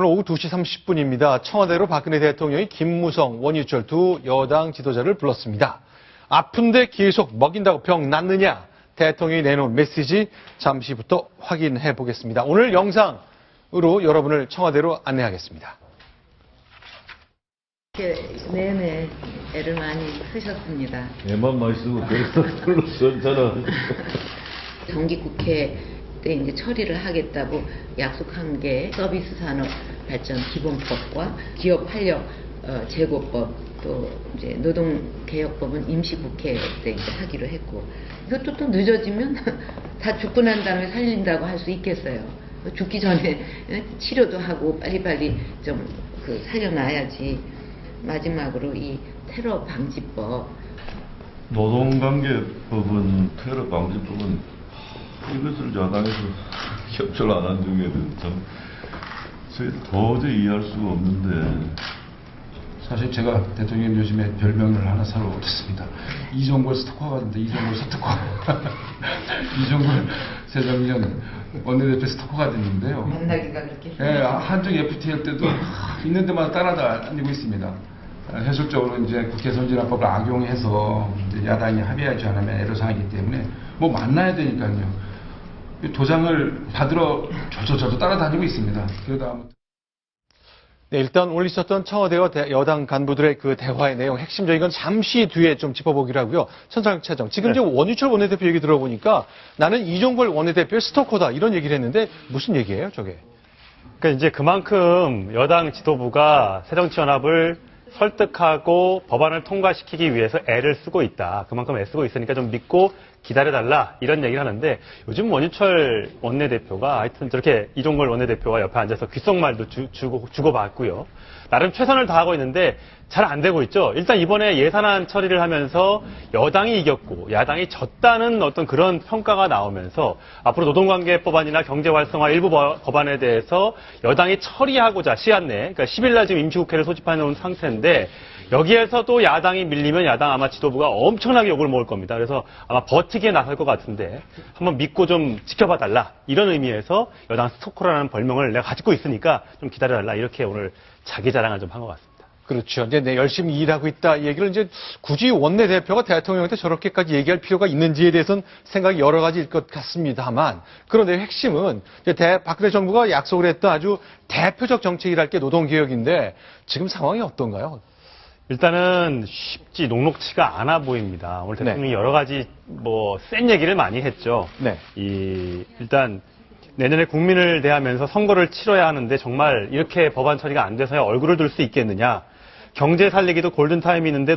오늘 오후 2시 30분입니다. 청와대로 박근혜 대통령이 김무성, 원유철 두 여당 지도자를 불렀습니다. 아픈데 계속 먹인다고 병 낫느냐? 대통령이 내놓은 메시지 잠시부터 확인해 보겠습니다. 오늘 영상으로 여러분을 청와대로 안내하겠습니다. 내내 애를 많이 쓰셨습니다. 애만 많이 쓰고 그래서 별로 괜찮아. 정기국회 때 이제 처리를 하겠다고 약속한 게 서비스 산업 발전 기본법과 기업 활력 제고법 또 이제 노동개혁법은 임시국회 때 이제 하기로 했고 이것도 또 늦어지면 다 죽고 난 다음에 살린다고 할 수 있겠어요. 죽기 전에 치료도 하고 빨리빨리 좀 살려놔야지. 마지막으로 이 테러 방지법 노동관계법은 테러 방지법은 이것을 야당에서 협조를 안 한 중에는 참 저희 도저히 이해할 수가 없는데. 사실 제가 대통령 요즘에 별명을 하나 새로 얻었습니다. 이종걸 스토커가 있는데 이종걸 스토커. 이종걸 새정년 원내대표 스토커가 됐는데요. 만나기가 그렇게. 예, 한쪽 FTL 때도 있는 데마다 따라다니고 있습니다. 현실적으로 이제 국회 선진화법을 악용해서 이제 야당이 합의하지 않으면 애로사항이기 때문에 뭐 만나야 되니까요. 도장을 받으러 저도 따라다니고 있습니다. 그러다 아무튼. 네, 일단 오늘 있었던 청와대와 여당 간부들의 그 대화의 내용 핵심적인 건 잠시 뒤에 좀 짚어보기로 하고요. 천상차정. 지금 이제 원유철 원내대표 얘기 들어보니까 나는 이종걸 원내대표의 스토커다 이런 얘기를 했는데 무슨 얘기예요, 저게? 그러니까 이제 그만큼 여당 지도부가 새정치연합을 설득하고 법안을 통과시키기 위해서 애를 쓰고 있다. 그만큼 애쓰고 있으니까 좀 믿고 기다려달라 이런 얘기를 하는데 요즘 원유철 원내대표가 하여튼 저렇게 이종걸 원내대표가 옆에 앉아서 귓속말도 주고받고요. 나름 최선을 다하고 있는데 잘 안 되고 있죠. 일단 이번에 예산안 처리를 하면서 여당이 이겼고 야당이 졌다는 어떤 그런 평가가 나오면서 앞으로 노동관계법안이나 경제활성화 일부 법안에 대해서 여당이 처리하고자 시한 내, 그러니까 10일 날 지금 임시국회를 소집해 놓은 상태인데 여기에서도 야당이 밀리면 야당 아마 지도부가 엄청나게 욕을 먹을 겁니다. 그래서 아마 버티기에 나설 것 같은데 한번 믿고 좀 지켜봐 달라. 이런 의미에서 여당 스토커라는 별명을 내가 가지고 있으니까 좀 기다려달라. 이렇게 오늘 자기 자랑을 좀 한 것 같습니다. 그렇죠. 이제 내 열심히 일하고 있다 이 얘기를 이제 굳이 원내대표가 대통령한테 저렇게까지 얘기할 필요가 있는지에 대해서는 생각이 여러 가지일 것 같습니다만 그런데 핵심은 이제 박근혜 정부가 약속을 했던 아주 대표적 정책이랄 게 노동개혁인데 지금 상황이 어떤가요? 일단은 쉽지 녹록치가 않아 보입니다. 오늘 대통령이 여러 가지 센 얘기를 많이 했죠. 네. 일단 내년에 국민을 대하면서 선거를 치러야 하는데 정말 이렇게 법안 처리가 안 돼서야 얼굴을 들 수 있겠느냐. 경제 살리기도 골든타임이 있는데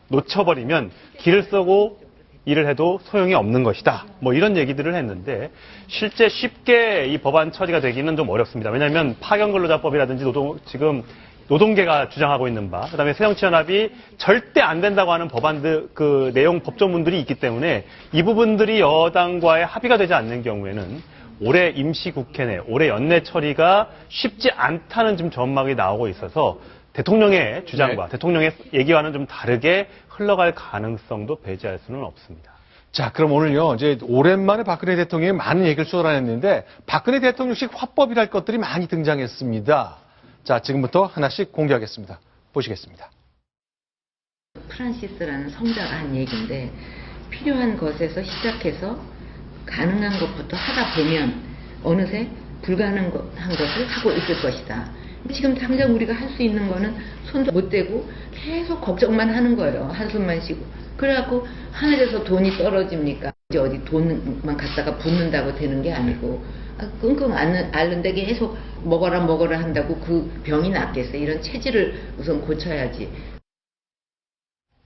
놓쳐버리면 길을 쓰고 일을 해도 소용이 없는 것이다. 이런 얘기들을 했는데 실제 쉽게 이 법안 처리가 되기는 좀 어렵습니다. 왜냐하면 파견근로자법이라든지 지금 노동계가 주장하고 있는 바, 그다음에 새정치연합이 절대 안 된다고 하는 법안들, 그 내용 법조문들이 있기 때문에 이 부분들이 여당과의 합의가 되지 않는 경우에는 올해 임시국회 내, 올해 연내 처리가 쉽지 않다는 지금 전망이 나오고 있어서 대통령의 주장과 대통령의 얘기와는 좀 다르게 흘러갈 가능성도 배제할 수는 없습니다. 자, 그럼 오늘요, 이제 오랜만에 박근혜 대통령이 많은 얘기를 쏟아냈는데 박근혜 대통령식 화법이랄 것들이 많이 등장했습니다. 자, 지금부터 하나씩 공개하겠습니다. 보시겠습니다. 프란시스라는 성자가 한 얘기인데 필요한 것에서 시작해서 가능한 것부터 하다 보면 어느새 불가능한 것을 하고 있을 것이다. 지금 당장 우리가 할 수 있는 거는 손도 못 대고 계속 걱정만 하는 거예요. 한숨만 쉬고. 그래갖고 하늘에서 돈이 떨어집니까? 이제 어디 돈만 갖다가 붓는다고 되는 게 아니고 끙끙 앓는데 계속 먹어라 한다고 그 병이 낫겠어요. 이런 체질을 우선 고쳐야지.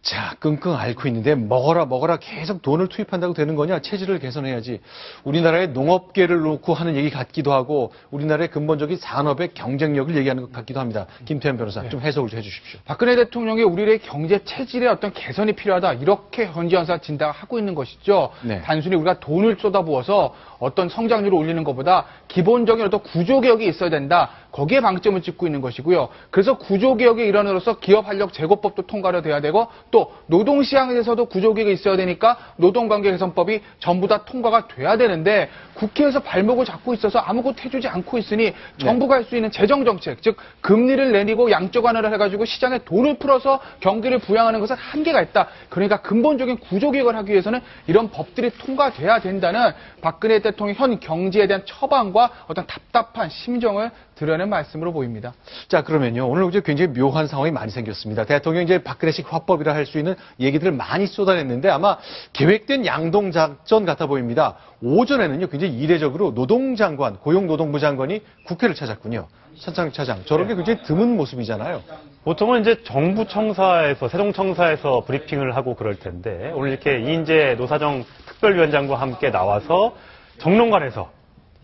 자, 끙끙 앓고 있는데 먹어라 계속 돈을 투입한다고 되는 거냐? 체질을 개선해야지. 우리나라의 농업계를 놓고 하는 얘기 같기도 하고 우리나라의 근본적인 산업의 경쟁력을 얘기하는 것 같기도 합니다. 김태현 변호사 좀 해석을 좀 해주십시오. 박근혜 대통령이 우리의 경제 체질의 어떤 개선이 필요하다 이렇게 현지연사 진단하고 있는 것이죠. 네. 단순히 우리가 돈을 쏟아부어서 어떤 성장률을 올리는 것보다 기본적인 어떤 구조개혁이 있어야 된다. 거기에 방점을 찍고 있는 것이고요. 그래서 구조개혁의 일환으로서 기업활력 제고법도 통과가 돼야 되고 또 노동시장에서도 구조개혁이 있어야 되니까 노동관계 개선법이 전부 다 통과가 돼야 되는데 국회에서 발목을 잡고 있어서 아무것도 해주지 않고 있으니 정부가 할 수 있는 재정정책, 즉 금리를 내리고 양적 완화를 해가지고 시장에 돈을 풀어서 경기를 부양하는 것은 한계가 있다. 그러니까 근본적인 구조개혁을 하기 위해서는 이런 법들이 통과돼야 된다는 박근혜 대통령의 현 경제에 대한 처방과 어떤 답답한 심정을 드러낸 말씀으로 보입니다. 자, 그러면요. 오늘 이제 굉장히 묘한 상황이 많이 생겼습니다. 대통령이 이제 박근혜식 화법이라 할 수 있는 얘기들을 많이 쏟아냈는데 아마 계획된 양동작전 같아 보입니다. 오전에는요, 굉장히 이례적으로 노동장관, 고용노동부 장관이 국회를 찾았군요. 천창 차장, 저런 게 굉장히 드문 모습이잖아요. 보통은 이제 정부 청사에서, 세종청사에서 브리핑을 하고 그럴 텐데, 오늘 이렇게 이인재 노사정 특별위원장과 함께 나와서 정론관에서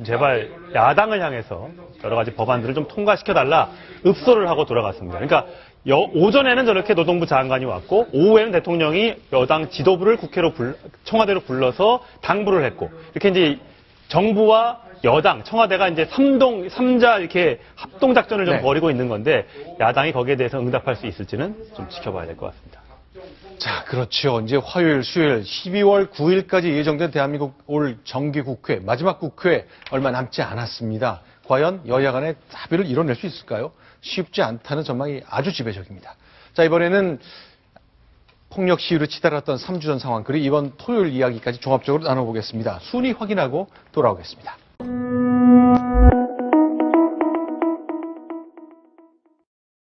제발 야당을 향해서 여러 가지 법안들을 좀 통과시켜달라 읍소를 하고 돌아갔습니다. 그러니까 오전에는 저렇게 노동부 장관이 왔고 오후에는 대통령이 여당 지도부를 청와대로 불러서 당부를 했고 이렇게 이제 정부와 여당, 청와대가 이제 삼자 이렇게 합동작전을 좀 네. 벌이고 벌이고 있는 건데 야당이 거기에 대해서 응답할 수 있을지는 좀 지켜봐야 될 것 같습니다. 자, 그렇죠. 이제 화요일, 수요일, 12월 9일까지 예정된 대한민국 올 정기국회, 마지막 국회 얼마 남지 않았습니다. 과연 여야 간의 합의를 이뤄낼 수 있을까요? 쉽지 않다는 전망이 아주 지배적입니다. 자, 이번에는 폭력 시위로 치달았던 3주 전 상황, 그리고 이번 토요일 이야기까지 종합적으로 나눠보겠습니다. 순위 확인하고 돌아오겠습니다.